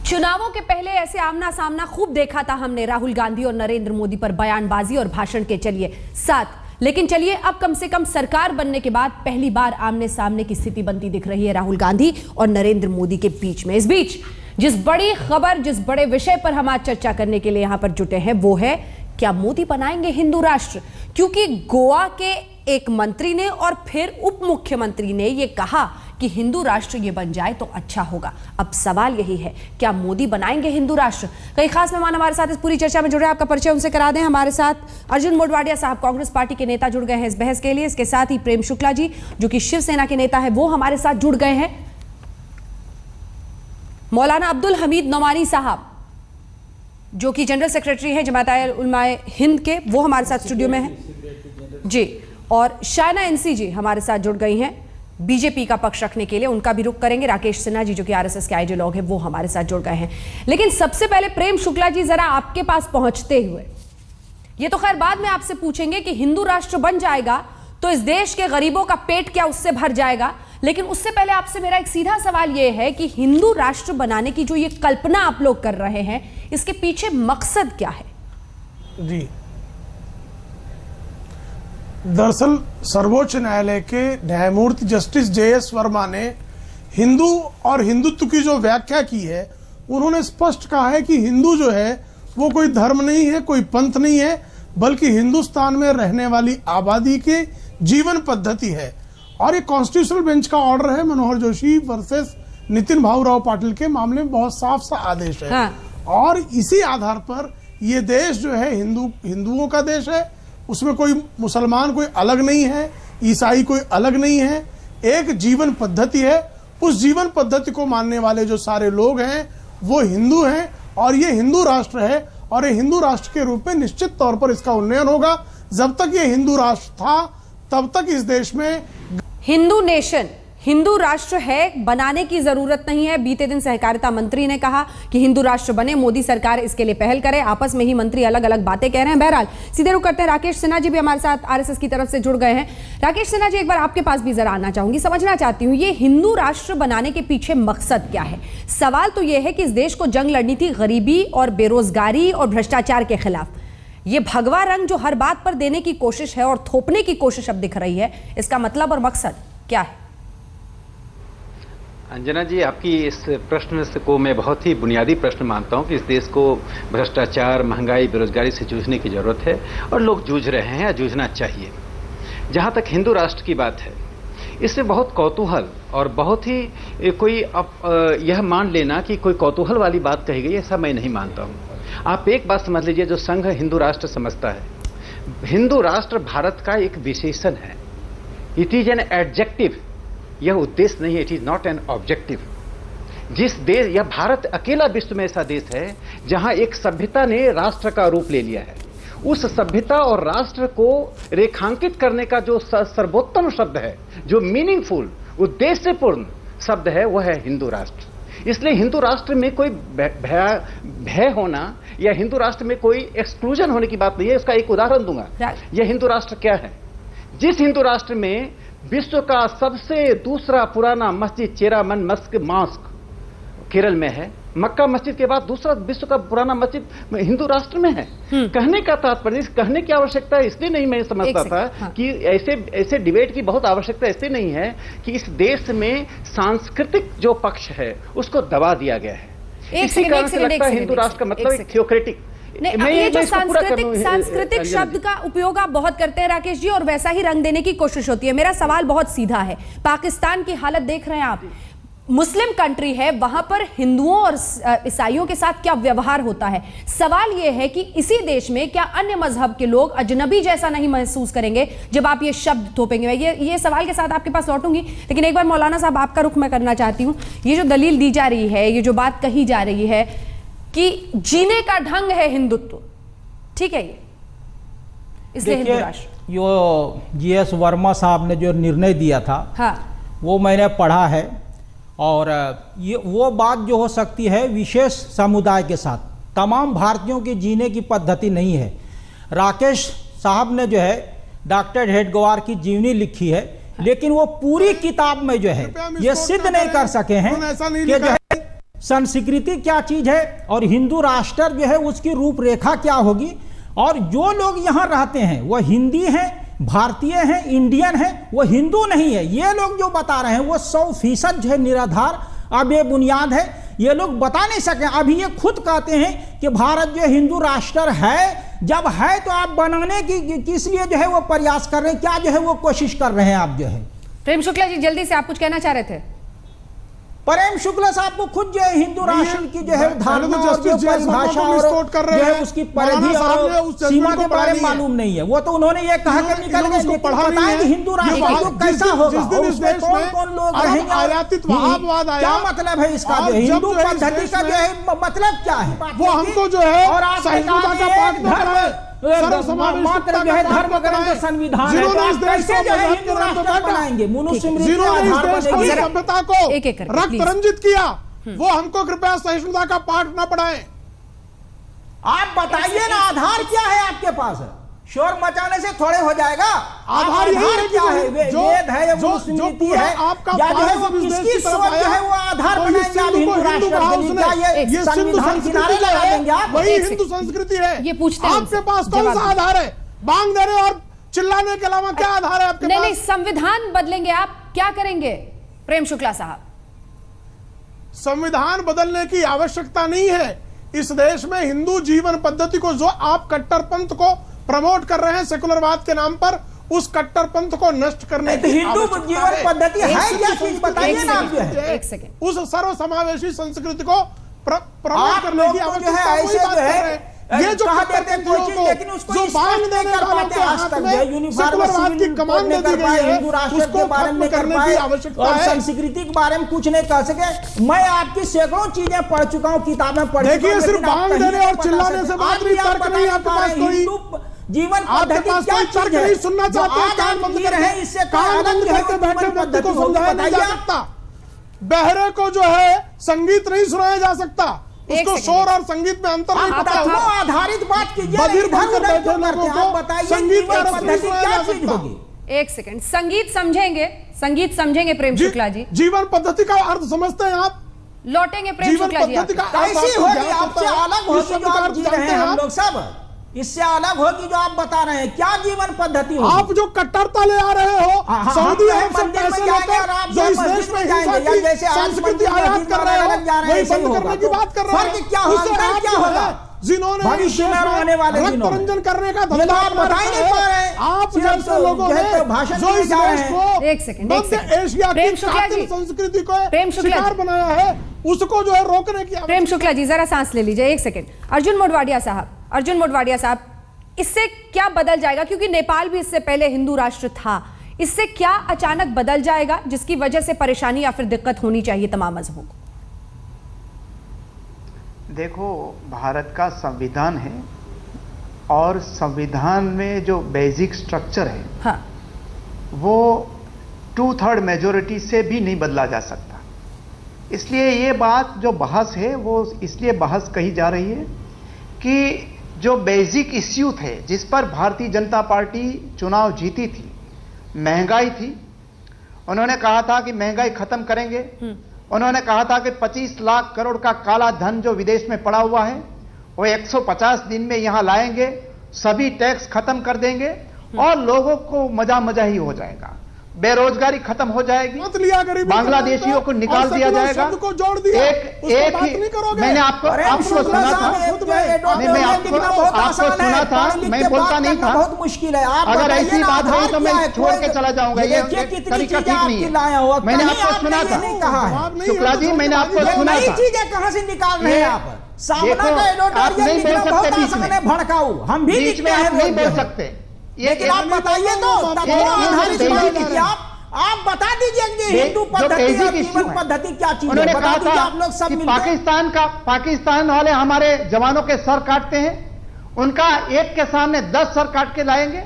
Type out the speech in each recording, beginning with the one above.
चुनावों के पहले ऐसे आमना सामना खूब देखा था हमने राहुल गांधी और नरेंद्र मोदी पर बयानबाजी और भाषण के चलिए साथ। लेकिन चलिए अब कम से कम सरकार बनने के बाद पहली बार आमने सामने की स्थिति बनती दिख रही है राहुल गांधी और नरेंद्र मोदी के बीच में। इस बीच जिस बड़ी खबर, जिस बड़े विषय पर हम आज चर्चा करने के लिए यहां पर जुटे हैं वो है, क्या मोदी बनाएंगे हिंदू राष्ट्र? क्योंकि गोवा के एक मंत्री ने और फिर उप मुख्यमंत्री ने यह कहा कि हिंदू राष्ट्र ये बन जाए तो अच्छा होगा। अब सवाल यही है, क्या मोदी बनाएंगे हिंदू राष्ट्र? कई खास मेहमान हमारे साथ इस पूरी चर्चा में जुड़े, आपका परिचय उनसे करा दें। हमारे साथ अर्जुन मोढवाडिया साहब, कांग्रेस पार्टी के नेता, जुड़ गए हैं इस बहस के लिए। इसके साथ ही प्रेम शुक्ला जी, जो कि शिवसेना के नेता है, वो हमारे साथ जुड़ गए हैं। मौलाना अब्दुल हमीद नौमानी साहब, जो कि जनरल सेक्रेटरी हैं जमात-ए-उलमाए हिंद के, वो हमारे साथ स्टूडियो में हैं जी। और शायना एनसी जी हमारे साथ जुड़ गई हैं बीजेपी का पक्ष रखने के लिए, उनका भी रुख करेंगे। राकेश सिन्हा जी, जो कि आरएसएस के आइडियोलॉग हैं, वो हमारे साथ जुड़ गए हैं। लेकिन सबसे पहले प्रेम शुक्ला जी, जरा आपके पास पहुंचते हुए, ये तो खैर बाद में आपसे पूछेंगे कि हिंदू राष्ट्र बन जाएगा तो इस देश के गरीबों का पेट क्या उससे भर जाएगा, लेकिन उससे पहले आपसे मेरा एक सीधा सवाल यह है कि हिंदू राष्ट्र बनाने की जो ये कल्पना आप लोग कर रहे हैं, इसके पीछे मकसद क्या है? जी, दरअसल सर्वोच्च न्यायालय के न्यायमूर्ति जस्टिस JS वर्मा ने हिंदू और हिंदुत्व की जो व्याख्या की है, उन्होंने स्पष्ट कहा है कि हिंदू जो है वो कोई धर्म नहीं है, कोई पंथ नहीं है, बल्कि हिंदुस्तान में रहने वाली आबादी की जीवन पद्धति है। और ये कॉन्स्टिट्यूशनल बेंच का ऑर्डर है, मनोहर जोशी वर्सेस नितिन भाऊराव पाटिल के मामले में बहुत साफ सा आदेश है। हाँ। और इसी आधार पर ये देश जो है हिंदुओं का देश है, उसमें कोई मुसलमान कोई अलग नहीं है, ईसाई कोई अलग नहीं है, एक जीवन पद्धति है। उस जीवन पद्धति को मानने वाले जो सारे लोग हैं वो हिंदू हैं और ये हिंदू राष्ट्र है। और ये हिंदू राष्ट्र के रूप में निश्चित तौर पर इसका उन्नयन होगा। जब तक ये हिंदू राष्ट्र था तब तक इस देश में हिंदू नेशन, हिंदू राष्ट्र है, बनाने की जरूरत नहीं है। बीते दिन सहकारिता मंत्री ने कहा कि हिंदू राष्ट्र बने, मोदी सरकार इसके लिए पहल करे। आपस में ही मंत्री अलग अलग बातें कह रहे हैं। बहरहाल सीधे रुख करते हैं, राकेश सिन्हा जी भी हमारे साथ आरएसएस की तरफ से जुड़ गए हैं। राकेश सिन्हा जी, एक बार आपके पास भी जरा आना चाहूंगी, समझना चाहती हूँ ये हिंदू राष्ट्र बनाने के पीछे मकसद क्या है? सवाल तो यह है कि इस देश को जंग लड़नी थी गरीबी और बेरोजगारी और भ्रष्टाचार के खिलाफ। ये भगवा रंग जो हर बात पर देने की कोशिश है और थोपने की कोशिश अब दिख रही है, इसका मतलब और मकसद क्या है? अंजना जी, आपकी इस प्रश्न को मैं बहुत ही बुनियादी प्रश्न मानता हूं कि इस देश को भ्रष्टाचार, महंगाई, बेरोजगारी से जूझने की जरूरत है और लोग जूझ रहे हैं या जूझना चाहिए। जहां तक हिंदू राष्ट्र की बात है, इसमें बहुत कौतूहल और बहुत ही कोई यह मान लेना कि कोई कौतूहल वाली बात कही गई, ऐसा मैं नहीं मानता हूं। आप एक बात समझ लीजिए, जो संघ हिंदू राष्ट्र समझता है, हिंदू राष्ट्र भारत का एक विशेषण है। इट इज एन एडजेक्टिव, यह उद्देश्य नहीं है, it is not an objective. जिस देश, यह भारत अकेला विश्व में ऐसा देश है जहां एक सभ्यता ने राष्ट्र का रूप ले लिया है। उस सभ्यता और राष्ट्र को रेखांकित करने का जो सर्वोत्तम शब्द है, जो मीनिंगफुल, उद्देश्यपूर्ण शब्द है, वह है हिंदू राष्ट्र। इसलिए हिंदू राष्ट्र में कोई भय होना या हिंदू राष्ट्र में कोई एक्सक्लूजन होने की बात नहीं है। इसका एक उदाहरण दूंगा। यह हिंदू राष्ट्र क्या है? जिस हिंदू राष्ट्र में विश्व का सबसे दूसरा पुराना मस्जिद चेरामन मस्क केरल में है, मक्का मस्जिद के बाद दूसरा विश्व का पुराना मस्जिद हिंदू राष्ट्र में है। कहने का तात्पर्य, कहने की आवश्यकता है इसलिए नहीं मैं समझता था कि ऐसे डिबेट की बहुत आवश्यकता इसलिए नहीं है कि इस देश में सांस्कृतिक जो पक्ष है उसको दबा दिया गया है। इसी कारण से लगता है हिंदू राष्ट्र का मतलब एक थियोक्रेटिक। ये जो सांस्कृतिक शब्द का उपयोग आप बहुत करते हैं राकेश जी, और वैसा ही रंग देने की कोशिश होती है। मेरा सवाल बहुत सीधा है, पाकिस्तान की हालत देख रहे हैं आप, मुस्लिम कंट्री है, वहां पर हिंदुओं और ईसाइयों के साथ क्या व्यवहार होता है? सवाल यह है कि इसी देश में क्या अन्य मजहब के लोग अजनबी जैसा नहीं महसूस करेंगे जब आप ये शब्द थोपेंगे? ये सवाल के साथ आपके पास लौटूंगी, लेकिन एक बार मौलाना साहब आपका रुख मैं करना चाहती हूं। ये जो दलील दी जा रही है, ये जो बात कही जा रही है कि जीने का ढंग है हिंदुत्व, ठीक है, ये इसलिए हिंदू राष्ट्र। जो JS वर्मा साहब ने जो निर्णय दिया था, हाँ, वो मैंने पढ़ा है। और ये वो बात जो हो सकती है विशेष समुदाय के साथ, तमाम भारतीयों की जीने की पद्धति नहीं है। राकेश साहब ने जो है डॉक्टर हेडगेवार की जीवनी लिखी है, लेकिन वो पूरी किताब में जो है ये सिद्ध नहीं कर सके हैं कि जो है संस्कृति क्या चीज है और हिंदू राष्ट्र जो है उसकी रूपरेखा क्या होगी। और जो लोग यहाँ रहते हैं वो हिंदी हैं, भारतीय हैं, इंडियन हैं, वो हिंदू नहीं है। ये लोग जो बता रहे हैं वो 100% जो है निराधार अब ये बुनियाद है। ये लोग बता नहीं सके। अभी ये खुद कहते हैं कि भारत जो हिंदू राष्ट्र है। जब है तो आप बनाने की किस लिए जो है वो प्रयास कर रहे हैं, क्या जो है वो कोशिश कर रहे हैं आप जो है। प्रेम शुक्ला जी जल्दी से आप कुछ कहना चाह रहे थे। प्रेम शुक्ला साहब को खुद जो है हिंदू राष्ट्र की जो है धारणा और जो परिभाषा और जो है उसकी परिधि और सीमा के बारे में मालूम नहीं है। वो तो उन्होंने ये कहा कि निकल गए, लेकिन बताएं कि हिंदू राष्ट्र कैसा होगा और उसमें कौन कौन लोग रहेंगे, क्या मतलब है इसका, जो हिंदू पद्धति का जो है मतलब क्या है, वो हमको जो है और आप मात्र जो है धर्म ग्रंथ संविधान है, तो आप कैसे जो है हिंदू राष्ट्र बनाएंगे। मनुस्मृति सभ्यता को रक्त रंजित किया, वो हमको कृपया सहिष्णुता का पाठ न पढ़ाएं। आप बताइए ना आधार क्या है आपके पास। शोर मचाने से थोड़े हो जाएगा। आधार क्या है, वेद है, मनुस्मृति है, या जो है वो किसकी सोच जो है वो आधार बनाएंगे आप हिंदू राष्ट्र के लिए। क्या ये संविधान किनारे लगा देंगे आप? वही हिंदू संस्कृति है। ये पूछते हैं आपके पास कौन सा आधार है? बांग देने और चिल्लाने के अलावा क्या आधार है आपके पास? नहीं, संविधान बदलेंगे आप, क्या करेंगे प्रेम शुक्ला साहब? संविधान बदलने की आवश्यकता नहीं है। इस देश में हिंदू जीवन पद्धति को जो आप कट्टरपंथ को प्रमोट कर रहे हैं सेकुलरवाद के नाम पर, उस कट्टरपंथ को नष्ट करने की हिंदू जीवन पद्धति है क्या चीज बताइए ना आप। एक सेकंड। उस सर्वसमावेशी संस्कृति को प्रमोट करने की आवश्यकता है। ये जो लेकिन उसको जो बांग देने वाले आज तक यूनिफॉर्म की कमान दे दी गई है, हिंदू राष्ट्र के बारे में करने की आवश्यकता है। संस्कृति के बारे में कुछ नहीं कह सके। मैं आपकी सैकड़ों चीजें पढ़ चुका हूँ, किताबें पढ़ चुका हूं। देखिए, सिर्फ बांग देने और चिल्लाने से बात नहीं, तर्क नहीं आपके पास कोई जीवन पद्धति क्या तर्क नहीं सुनना चाहते हैं। कान बंद कर रहे हैं, इससे कान बंद करके बैठे व्यक्ति को समझाया नहीं जा सकता। बहरे को जो है संगीत नहीं सुनाया जा सकता, उसको शोर और संगीत में अंतर नहीं पता हुआ। आधारित बात कीजिए, बधिर बनकर बैठे लोगों को संगीत का रस नहीं सुनाया जा सकता। एक सेकंड, संगीत समझेंगे, संगीत समझेंगे प्रेम शुक्ला जी। जीवन पद्धति का अर्थ समझते हैं आप? लौटेंगे प्रेम शुक्ला जी। कैसी होगी, आपसे अलग होगी जो आप जी रहे हैं हम लोग सब, इससे अलग होगी जो आप बता रहे हैं। क्या जीवन पद्धति होगी? आप जो कट्टरता ले आ रहे हो, सऊदी अरब से पैसे लेकर जो इस देश में हिंसा की संस्कृति आयात कर रहे हो, वही बंद करने की बात कर रहे हो। क्या होगा जिन्होंने भविष्य में आने वाले दिनों में रंजन करने का धंधा बता ही नहीं पा रहे। आप जैसे लोगों ने जो इस देश को एक सेकंड एशिया की कातिल संस्कृति को शिकार बनाया है, उसको जो है रोकने की। प्रेम शुक्ला जी जरा सांस ले लीजिए, एक सेकंड। अर्जुन मोढवाडिया साहब, इससे क्या बदल जाएगा? क्योंकि नेपाल भी इससे पहले हिंदू राष्ट्र था, इससे क्या अचानक बदल जाएगा जिसकी वजह से परेशानी या फिर दिक्कत होनी चाहिए तमाम मजहबों को? देखो, भारत का संविधान है और संविधान में जो बेसिक स्ट्रक्चर है, हाँ, वो 2/3 मेजोरिटी से भी नहीं बदला जा सकता। इसलिए ये बात जो बहस है वो इसलिए बहस कही जा रही है कि जो बेसिक इश्यू थे जिस पर भारतीय जनता पार्टी चुनाव जीती थी, महंगाई थी। उन्होंने कहा था कि महंगाई खत्म करेंगे। उन्होंने कहा था कि 25 लाख करोड़ का काला धन जो विदेश में पड़ा हुआ है वो 150 दिन में यहां लाएंगे, सभी टैक्स खत्म कर देंगे और लोगों को मजा ही हो जाएगा, बेरोजगारी खत्म हो जाएगी, बांग्लादेशियों को निकाल दिया जाएगा। एक मैंने आपको सुना था, मैं बोलता नहीं था। बहुत मुश्किल है। अगर ऐसी बात है तो मैं छोड़ के चला जाऊंगा, ये तरीका ठीक नहीं है। मैंने आपको सुना था शुक्ला जी, मैंने आपको सुना था। चीजें कहां से निकाल रहे हैं आप? आप नहीं बोल सकते बीच में, भड़काऊ हम भी बीच में आप नहीं बोल सकते। लेकिन आप बताइए तो आप बता दीजिए कि हिंदू पद्धति और जीवन पद्धति क्या चीज है। उन्होंने कहा था आप लोग सब कि पाकिस्तान वाले हमारे जवानों के सर काटते हैं, उनका एक के सामने 10 सर काट के लाएंगे।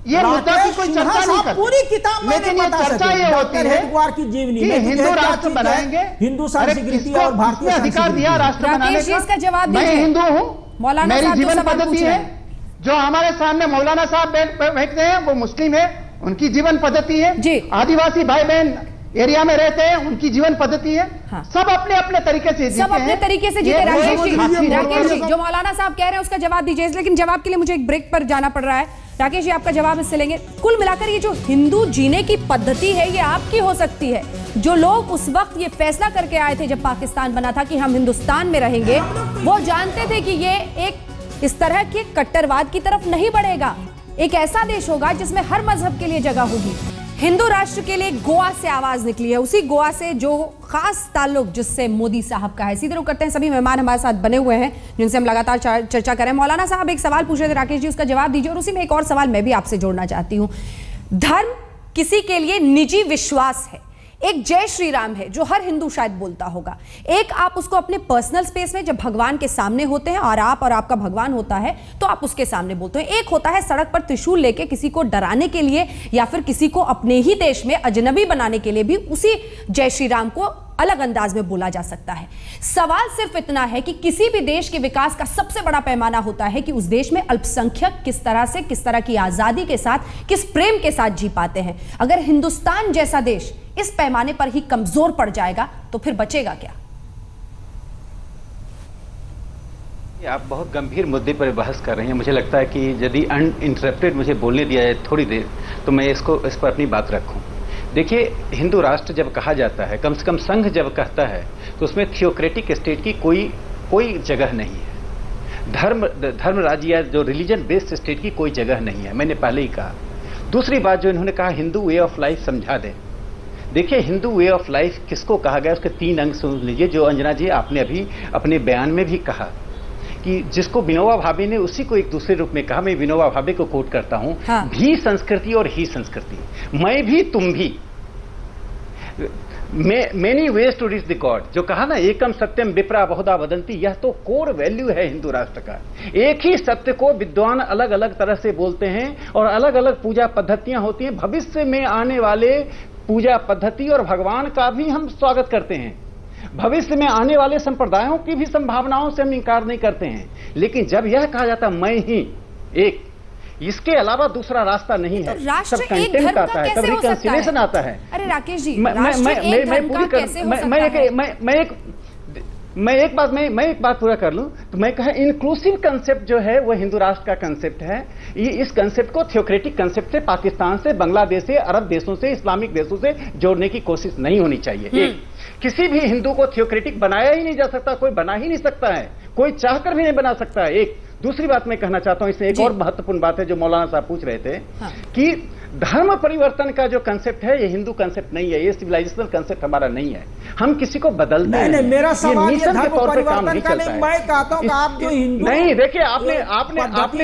ये मुद्दा की कोई चर्चा नहीं करते, पूरी किताब में लेकिन ये चर्चा ये होती है की जीवनी कि हिंदू राष्ट्र बनाएंगे, हिंदू संस्कृति और भारतीय अधिकार दिया राष्ट्र बनाने का। मैं हिंदू हूँ, मेरी जीवन पद्धति है। जो हमारे सामने मौलाना साहब बैठते हैं वो मुस्लिम है, उनकी जीवन पद्धति है। आदिवासी भाई बहन एरिया में रहते हैं, उनकी जीवन पद्धति है। हाँ। सब अपने अपने तरीके से जीते सब अपने हैं। तरीके से जीते। राकेश जी, जो मौलाना साहब कह रहे हैं उसका जवाब दीजिए, लेकिन जवाब के लिए मुझे एक ब्रेक पर जाना पड़ रहा है। राकेश जी, आपका जवाब इससे लेंगे। कुल मिलाकर ये जो हिंदू जीने की पद्धति है ये आपकी हो सकती है। जो लोग उस वक्त ये फैसला करके आए थे जब पाकिस्तान बना था कि हम हिंदुस्तान में रहेंगे, वो जानते थे कि ये एक इस तरह के कट्टरवाद की तरफ नहीं बढ़ेगा। एक ऐसा देश होगा जिसमें हर मजहब के लिए जगह होगी। हिंदू राष्ट्र के लिए गोवा से आवाज निकली है, उसी गोवा से जो खास ताल्लुक जिससे मोदी साहब का है। सीधे रुख करते हैं, सभी मेहमान हमारे साथ बने हुए हैं जिनसे हम लगातार चर्चा करें। मौलाना साहब एक सवाल पूछ रहे थे, राकेश जी उसका जवाब दीजिए, और उसी में एक और सवाल मैं भी आपसे जोड़ना चाहती हूँ। धर्म किसी के लिए निजी विश्वास है। एक जय श्री राम है जो हर हिंदू शायद बोलता होगा, एक आप उसको अपने पर्सनल स्पेस में जब भगवान के सामने होते हैं और आपका भगवान होता है तो आप उसके सामने बोलते हैं। एक होता है सड़क पर त्रिशूल लेके किसी को डराने के लिए या फिर किसी को अपने ही देश में अजनबी बनाने के लिए भी उसी जय श्री राम को अलग अंदाज में बोला जा सकता है। सवाल सिर्फ इतना है कि किसी भी देश के विकास का सबसे बड़ा पैमाना होता है कि उस देश में अल्पसंख्यक किस तरह की आजादी के साथ, किस प्रेम के साथ जी पाते हैं। अगर हिंदुस्तान जैसा देश इस पैमाने पर ही कमजोर पड़ जाएगा तो फिर बचेगा क्या? आप बहुत गंभीर मुद्दे पर बहस कर रहे हैं। मुझे लगता है कि यदि अनइंटरप्टेड मुझे बोलने दिया जाए थोड़ी देर तो मैं इस पर अपनी बात रखूं। देखिए, हिंदू राष्ट्र जब कहा जाता है, कम से कम संघ जब कहता है, तो उसमें थियोक्रेटिक स्टेट की कोई जगह नहीं है। धर्म राज्य या जो रिलीजन बेस्ड स्टेट की कोई जगह नहीं है, मैंने पहले ही कहा। दूसरी बात जो इन्होंने कहा हिंदू वे ऑफ लाइफ समझा दें। देखिए, हिंदू वे ऑफ लाइफ किसको कहा गया, उसके 3 अंग सुन लीजिए जो अंजना जी आपने अभी अपने बयान में भी कहा कि जिसको विनोबा भावे ने उसी को एक दूसरे रूप में कहा। मैं विनोबा भावे को कोट करता हूं, हाँ। भी संस्कृति और ही संस्कृति, मैं भी तुम भी, many ways to reach the god, जो कहा ना एकम सत्यम विप्रा बहुधा वदंती, यह तो कोर वैल्यू है हिंदू राष्ट्र का। एक ही सत्य को विद्वान अलग अलग तरह से बोलते हैं और अलग अलग पूजा पद्धतियां होती हैं। भविष्य में आने वाले पूजा पद्धति और भगवान का भी हम स्वागत करते हैं, भविष्य में आने वाले संप्रदायों की भी संभावनाओं से हम इंकार नहीं करते हैं। लेकिन जब यह कहा जाता मैं ही एक, इसके अलावा दूसरा रास्ता नहीं है, तो राष्ट्र सब एक कंटेंट धर्म आता का है, तब कैसे हो सकता रिकंसिलिएशन है? आता है। अरे राकेश जी, राष्ट्र एक धर्म का कैसे हो सकता है? मैं एक बात पूरा कर लूं तो मैं कहा इंक्लूसिव कंसेप्ट जो है वो हिंदू राष्ट्र का कंसेप्ट है। ये इस कंसेप्ट को थियोक्रेटिक कंसेप्ट से, पाकिस्तान से, बांग्लादेश से, अरब देशों से, इस्लामिक देशों से जोड़ने की कोशिश नहीं होनी चाहिए। एक, किसी भी हिंदू को थियोक्रेटिक बनाया ही नहीं जा सकता, कोई बना ही नहीं सकता है, कोई चाहकर भी नहीं बना सकता है। एक दूसरी बात मैं कहना चाहता हूं, इसमें एक और महत्वपूर्ण बात है जो मौलाना साहब पूछ रहे थे, हाँ। कि धर्म परिवर्तन का जो कंसेप्ट है ये हिंदू कंसेप्ट नहीं है, ये सिविलाइजेशनल कंसेप्ट हमारा नहीं है। हम किसी को बदलते हैं, नहीं, मेरा सवाल ये धर्म परिवर्तन का नहीं, मैं कहता हूं कि आप जो हिंदू नहीं, देखिए आपने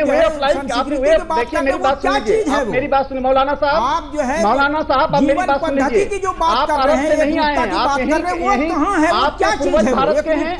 वे ऑफ लाइफ, आपने वे, देखिए मेरी बात सुनिए, मेरी बात सुनिए मौलाना साहब, आप जो है मौलाना साहब आप मेरी बात सुनिए, की जो बात कर रहे हैं, नहीं आए, आप क्या पूर्व भारत के हैं,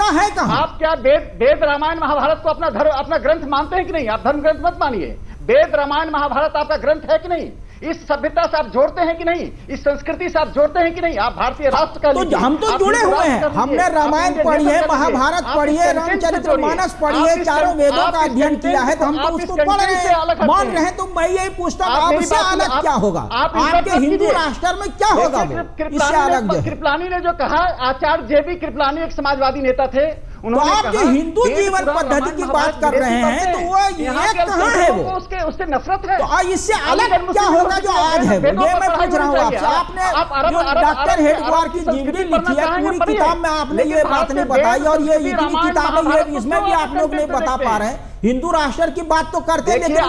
आप क्या वेद रामायण महाभारत को अपना ग्रंथ मानते हैं कि नहीं? आप धर्म ग्रंथ मत मानिए, वेद रामायण महाभारत आपका ग्रंथ है कि नहीं? इस सभ्यता से आप जोड़ते हैं कि नहीं? इस संस्कृति से आप जोड़ते हैं कि नहीं? आप भारतीय राष्ट्र का तो हम तो जुड़े हुए हैं, हमने रामायण पढ़ी है, महाभारत पढ़ी है, रामचरितमानस पढ़ी है, चारों वेदों का अध्ययन किया है, तो हम तो उसको पढ़ रहे हैं, मान रहे हैं। तो मैं यही पूछता हूं आपसे अलग क्या होगा, आपके हिंदू राष्ट्र में क्या होगा? इससे अलग कृपलानी ने जो कहा, आचार्य जेबी कृपलानी एक समाजवादी नेता थे, तो आप जो हिंदू जीवन पद्धति की बात कर रहे हैं तो वो ये कहाँ है? वो उससे नफरत है। तो इससे अलग क्या होगा जो आज है? ये मैं पूछ रहा हूँ आपसे। आपने जो डॉक्टर हेडगेवार की जिंदगी लिखी है, पूरी किताब में आपने ये बात नहीं बताई, और ये इतनी किताबें ये इसमें भी आप लोग नहीं बता पा रहे हैं। हिंदू राष्ट्र की बात तो करते हैं, लेकिन वो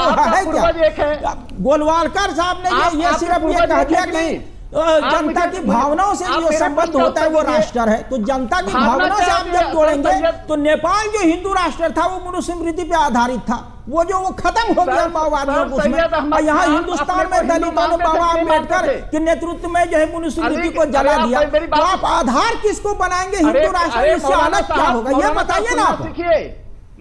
है क्या? गोलवालकर साहब ने ये सिर्फ ये कह दिया कि जनता की भावनाओं से जो संबंध होता है वो राष्ट्र है। तो जनता की भावनाओं से आप जब जोड़ेंगे तो नेपाल जो हिंदू राष्ट्र था वो मनुस्मृति पे आधारित था, वो खत्म हो गया माओवादियों को उसमें। यहाँ हिंदुस्तान में दलितों ने बाबा अम्बेडकर के नेतृत्व में जो है मनुस्मृति को जला दिया। तो आप आधार किसको बनाएंगे हिंदू राष्ट्र? इससे अलग क्या होगा ये बताइए ना आप।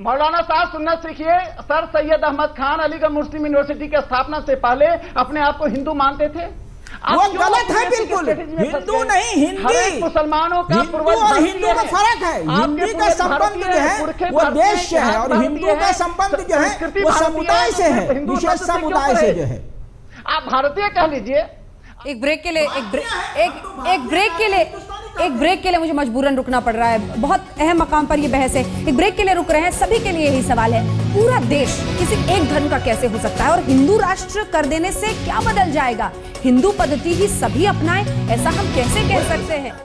मौलाना साहब सुनना सीखिए। सर सैयद अहमद खान अलीगढ़ मुस्लिम यूनिवर्सिटी की स्थापना से पहले अपने आप को हिंदू मानते थे। वो गलत है बिल्कुल, हिंदू नहीं हिंदी। मुसलमानों का हिंदू और हिंदू का फर्क है। हिंदी का संबंध जो है वो देश से है, और हिंदू का संबंध जो है वो समुदाय से है, विशेष समुदाय से जो है। आप भारतीय कह लीजिए, एक ब्रेक के लिए एक ब्रेक के लिए मुझे मजबूरन रुकना पड़ रहा है। बहुत अहम मकाम पर ये बहस है। एक ब्रेक के लिए रुक रहे हैं। सभी के लिए यही सवाल है, पूरा देश किसी एक धर्म का कैसे हो सकता है और हिंदू राष्ट्र कर देने से क्या बदल जाएगा? हिंदू पद्धति ही सभी अपनाएं, ऐसा हम कैसे कह सकते हैं?